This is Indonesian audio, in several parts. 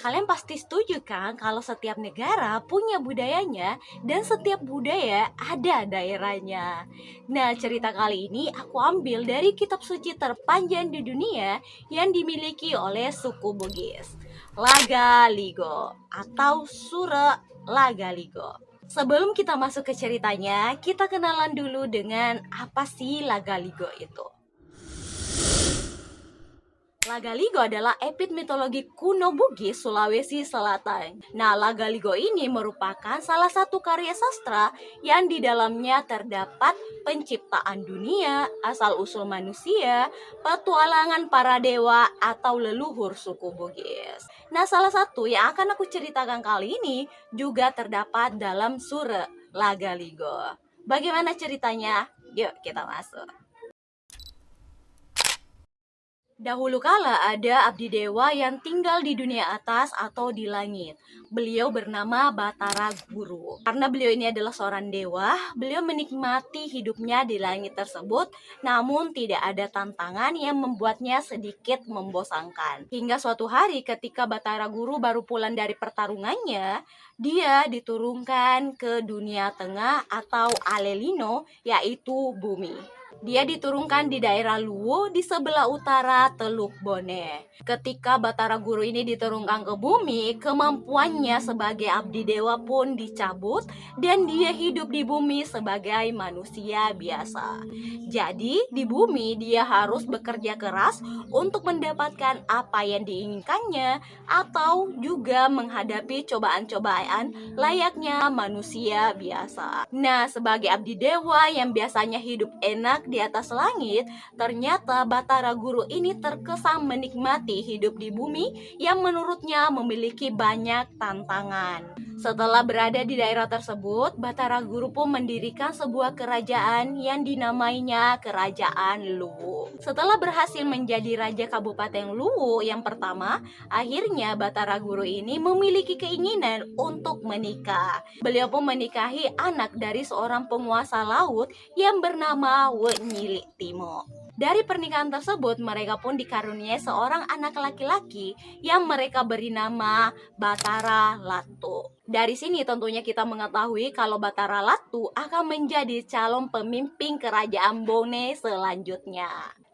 Kalian pasti setuju kan kalau setiap negara punya budayanya dan setiap budaya ada daerahnya. Nah, cerita kali ini aku ambil dari kitab suci terpanjang di dunia yang dimiliki oleh suku Bugis, Lagaligo atau Sura Lagaligo. Sebelum kita masuk ke ceritanya, kita kenalan dulu dengan apa sih Lagaligo itu. Lagaligo adalah epit mitologi kuno Bugis Sulawesi Selatan. Nah, Lagaligo ini merupakan salah satu karya sastra yang di dalamnya terdapat penciptaan dunia, asal-usul manusia, petualangan para dewa atau leluhur suku Bugis. Nah, salah satu yang akan aku ceritakan kali ini juga terdapat dalam Sura Lagaligo. Bagaimana ceritanya? Yuk kita masuk. Dahulu kala ada abdi dewa yang tinggal di dunia atas atau di langit. Beliau bernama Batara Guru. Karena beliau ini adalah seorang dewa, beliau menikmati hidupnya di langit tersebut, namun tidak ada tantangan yang membuatnya sedikit membosankan. Hingga suatu hari ketika Batara Guru baru pulang dari pertarungannya, dia diturunkan ke dunia tengah atau Alelino, yaitu bumi. Dia diturunkan di daerah Luwu di sebelah utara Teluk Bone. Ketika Batara Guru ini diturunkan ke bumi, kemampuannya sebagai abdi dewa pun dicabut dan dia hidup di bumi sebagai manusia biasa. Jadi di bumi dia harus bekerja keras untuk mendapatkan apa yang diinginkannya atau juga menghadapi cobaan-cobaan layaknya manusia biasa. Nah, sebagai abdi dewa yang biasanya hidup enak di atas langit, ternyata Batara Guru ini terkesan menikmati hidup di bumi yang menurutnya memiliki banyak tantangan. Setelah berada di daerah tersebut, Batara Guru pun mendirikan sebuah kerajaan yang dinamainya Kerajaan Luwu. Setelah berhasil menjadi Raja Kabupaten Luwu yang pertama, akhirnya Batara Guru ini memiliki keinginan untuk menikah. Beliau pun menikahi anak dari seorang penguasa laut yang bernama Wenyili Timo. Dari pernikahan tersebut, mereka pun dikaruniai seorang anak laki-laki yang mereka beri nama Batara Latu. Dari sini tentunya kita mengetahui kalau Batara Latu akan menjadi calon pemimpin kerajaan Bone selanjutnya.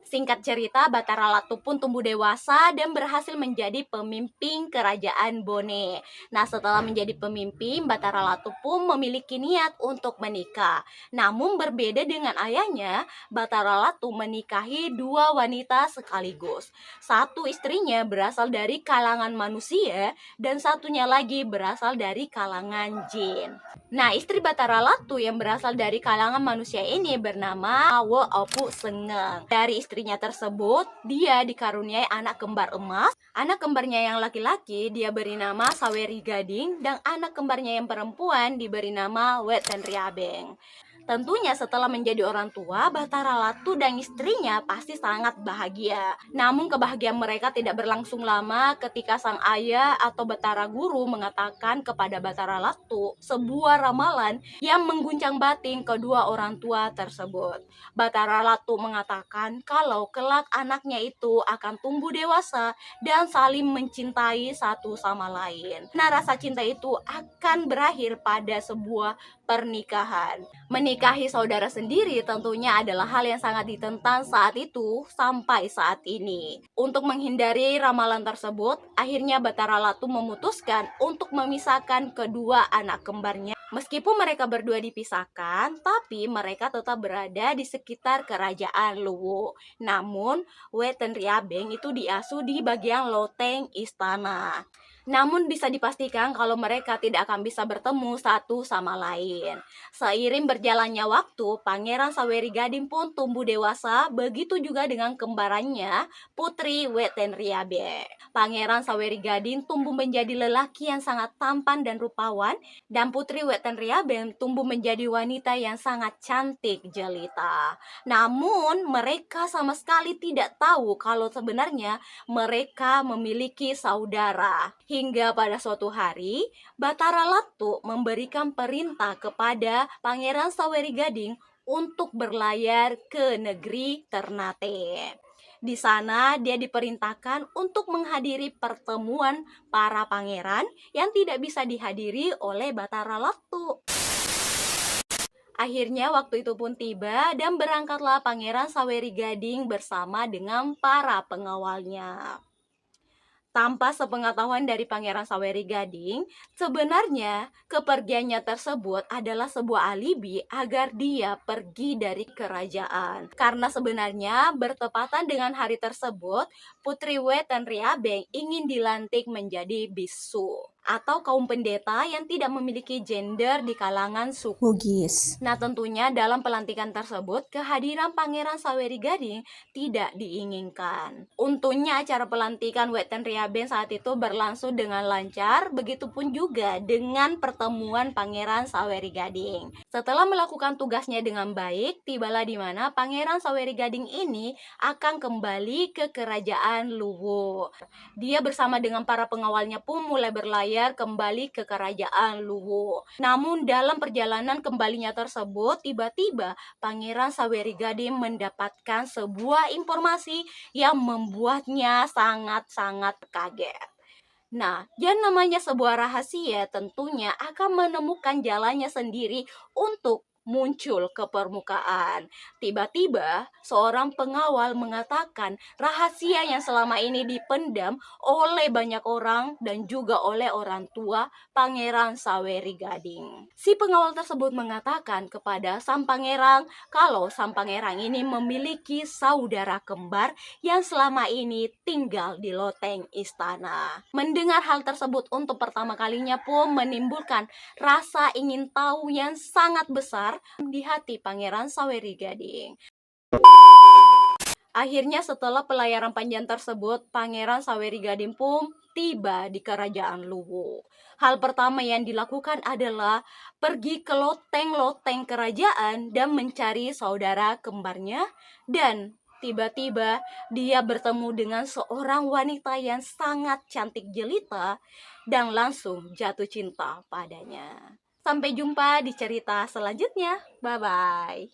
Singkat cerita, Batara Latu pun tumbuh dewasa dan berhasil menjadi pemimpin kerajaan Bone. Nah, setelah menjadi pemimpin, Batara Latu pun memiliki niat untuk menikah. Namun berbeda dengan ayahnya, Batara Latu menikahi dua wanita sekaligus. Satu istrinya berasal dari kalangan manusia dan satunya lagi berasal dari kalangan jin. Nah, istri Batara Latu yang berasal dari kalangan manusia ini bernama Wo Opu Sengeng. Dari istrinya tersebut, dia dikaruniai anak kembar emas. Anak kembarnya yang laki-laki dia beri nama Saweri Gading dan anak kembarnya yang perempuan diberi nama Weten Riabeng. Tentunya setelah menjadi orang tua, Batara Latu dan istrinya pasti sangat bahagia. Namun kebahagiaan mereka tidak berlangsung lama ketika sang ayah atau Batara Guru mengatakan kepada Batara Latu sebuah ramalan yang mengguncang batin kedua orang tua tersebut. Batara Latu mengatakan kalau kelak anaknya itu akan tumbuh dewasa dan saling mencintai satu sama lain. Nah, rasa cinta itu akan berakhir pada sebuah pernikahan. Menikahi saudara sendiri tentunya adalah hal yang sangat ditentang saat itu sampai saat ini. Untuk menghindari ramalan tersebut, akhirnya Batara Latu memutuskan untuk memisahkan kedua anak kembarnya. Meskipun mereka berdua dipisahkan, tapi mereka tetap berada di sekitar kerajaan Luwu. Namun, Weten Riabeng itu diasuh di bagian loteng istana. Namun bisa dipastikan kalau mereka tidak akan bisa bertemu satu sama lain. Seiring berjalannya waktu, Pangeran Saweri Gading pun tumbuh dewasa, begitu juga dengan kembarannya, Putri Weten Riabe. Pangeran Saweri Gading tumbuh menjadi lelaki yang sangat tampan dan rupawan, dan Putri Weten Riabe tumbuh menjadi wanita yang sangat cantik jelita. Namun, mereka sama sekali tidak tahu kalau sebenarnya mereka memiliki saudara. Hingga pada suatu hari, Batara Latu memberikan perintah kepada Pangeran Saweri Gading untuk berlayar ke negeri Ternate. Di sana dia diperintahkan untuk menghadiri pertemuan para pangeran yang tidak bisa dihadiri oleh Batara Latu. Akhirnya waktu itu pun tiba dan berangkatlah Pangeran Saweri Gading bersama dengan para pengawalnya. Tanpa sepengetahuan dari Pangeran Saweri Gading, sebenarnya kepergiannya tersebut adalah sebuah alibi agar dia pergi dari kerajaan. Karena sebenarnya bertepatan dengan hari tersebut, Putri Wetan Riabeng ingin dilantik menjadi bisu atau kaum pendeta yang tidak memiliki gender di kalangan suku Bugis. Nah, tentunya dalam pelantikan tersebut, kehadiran Pangeran Saweri Gading tidak diinginkan. Untungnya acara pelantikan Wetan Riabeng saat itu berlangsung dengan lancar, begitupun juga dengan pertemuan Pangeran Saweri Gading. Setelah melakukan tugasnya dengan baik, tibalah di mana Pangeran Saweri Gading ini akan kembali ke kerajaan Luwu. Dia bersama dengan para pengawalnya pun mulai berlayar kembali ke kerajaan Luwu. Namun dalam perjalanan kembalinya tersebut, tiba-tiba Pangeran Saweri Gading mendapatkan sebuah informasi yang membuatnya sangat-sangat kaget. Nah, yang namanya sebuah rahasia tentunya akan menemukan jalannya sendiri untuk muncul ke permukaan. Tiba-tiba, seorang pengawal mengatakan rahasia yang selama ini dipendam oleh banyak orang dan juga oleh orang tua Pangeran Saweri Gading. Si pengawal tersebut mengatakan kepada sang pangeran kalau sang pangeran ini memiliki saudara kembar yang selama ini tinggal di loteng istana. Mendengar hal tersebut untuk pertama kalinya pun menimbulkan rasa ingin tahu yang sangat besar di hati Pangeran Saweri Gading. Akhirnya setelah pelayaran panjang tersebut, Pangeran Saweri Gading pun tiba di kerajaan Luwu. Hal pertama yang dilakukan adalah pergi ke loteng-loteng kerajaan dan mencari saudara kembarnya, dan tiba-tiba dia bertemu dengan seorang wanita yang sangat cantik jelita dan langsung jatuh cinta padanya. Sampai jumpa di cerita selanjutnya. Bye-bye.